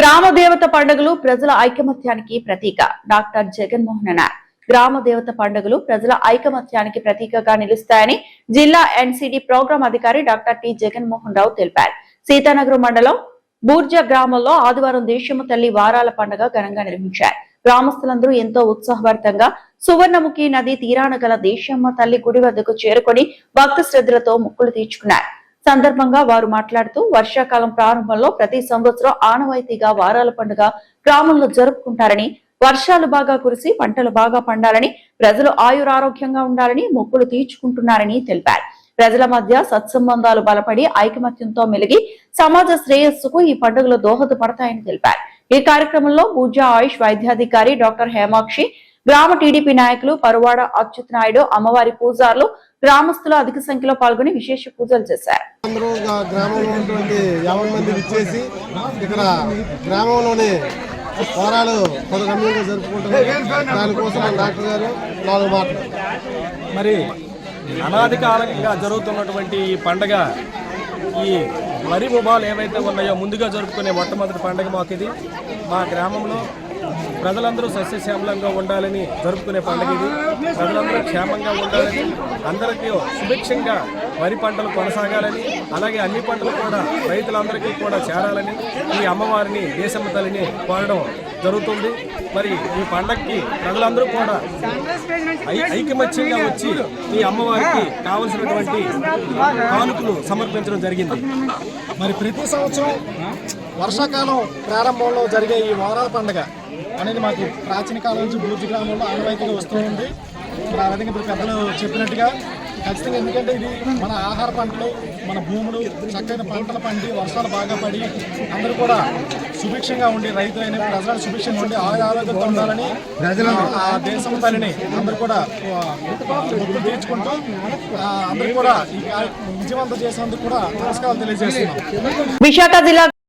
గ్రామ దేవత పండుగలు ప్రజల ఐకమత్యానికి ప్రతీక. డాక్టర్ జగన్మోహన్ అన్నారు. గ్రామ దేవత పండుగలు ప్రజల ఐకమత్యానికి ప్రతీకగా నిలుస్తాయని జిల్లా ఎన్సీడీ ప్రోగ్రాం అధికారి డాక్టర్ టి జగన్మోహన్ రావు తెలిపారు. సీతానగరం మండలం బూర్జా గ్రామంలో ఆదివారం దేశమ్మ తల్లి వారాల పండుగ ఘనంగా నిర్వహించారు. గ్రామస్తులందరూ ఎంతో ఉత్సాహభరితంగా సువర్ణముఖి నది తీరాన గల దేశమ్మ తల్లి గుడి వద్దకు చేరుకొని భక్తి శ్రద్ధలతో మొక్కులు తీర్చుకున్నారు. సందర్భంగా వారు మాట్లాడుతూ వర్షాకాలం ప్రారంభంలో ప్రతి సంవత్సరం ఆనవాయితీగా వారాల పండుగ గ్రామంలో జరుపుకుంటారని, వర్షాలు బాగా కురిసి పంటలు బాగా పండాలని, ప్రజలు ఆయురారోగ్యంగా ఉండాలని మొక్కులు తీర్చుకుంటున్నారని తెలిపారు. ప్రజల మధ్య సత్సంబంధాలు బలపడి ఐకమత్యంతో మెలిగి సమాజ శ్రేయస్సుకు ఈ పండుగలు దోహదపడతాయని తెలిపారు. ఈ కార్యక్రమంలో పూజా ఆయుష్ వైద్యాధికారి డాక్టర్ హేమాక్షి, గ్రామ టీడీపీ నాయకులు పరువాడ అచ్యుత్ నాయుడు, అమ్మవారి పూజారులు, గ్రామస్తులు అధిక సంఖ్యలో పాల్గొని విశేష పూజలు చేశారు. అందరూ గ్రామంలో ఉన్నటువంటి 50 మంది ఇచ్చేసి ఇక్కడ గ్రామంలోనే వారాలు రమ్యంగా జరుపుకుంటున్నారు. దానికోసం డాక్టర్ గారు 4 మాటలు. మరి అనాది కాలంగా జరుగుతున్నటువంటి ఈ పండగ, ఈ వరి ముబాలు ఏవైతే ఉన్నాయో ముందుగా జరుపుకునే మొట్టమొదటి పండుగ మాకు ఇది. మా గ్రామంలో ప్రజలందరూ సస్యశ్యామలంగా ఉండాలని జరుపుకునే పండుగ ఇది. ప్రజలందరూ క్షేమంగా ఉండాలని, అందరికీ సుభిక్షంగా వరి పంటలు కొనసాగాలని, అలాగే అన్ని పంటలు కూడా రైతులందరికీ కూడా చేరాలని ఈ అమ్మవారిని, దేశమ్మ తల్లిని కోరడం జరుగుతుంది. మరి ఈ పండగకి ప్రజలందరూ కూడా ఐకమత్యంగా వచ్చి ఈ అమ్మవారికి కావలసినటువంటి కానుకలు సమర్పించడం జరిగింది. మరి ప్రతి సంవత్సరం వర్షాకాలం ప్రారంభంలో జరిగే ఈ వారాల పండుగ అనేది మాకు ప్రాచీన కాలం నుంచి బూర్జి గ్రామంలో ఆనవాయితీగా వస్తూ ఉంది. ఆ విధంగా ఇప్పుడు పెద్దలు చెప్పినట్టుగా ఖచ్చితంగా, ఎందుకంటే ఇది మన ఆహార పంటలు, మన భూములు చక్కైన పంటలు పండి వర్షాలు బాగా పడి అందరూ కూడా సుభిక్షంగా ఉండి, రైతులైన ప్రజలు సుభిక్షంగా ఉండి ఆరోగ్యంతో ఉండాలని ఆ దేశం తల్లిని అందరూ కూడా మొక్కులు తీర్చుకుంటూ అందరూ కూడా ఈ విజయవంతం చేసినందుకు కూడా నమస్కారాలు తెలియజేస్తున్నాం. విశాఖ జిల్లా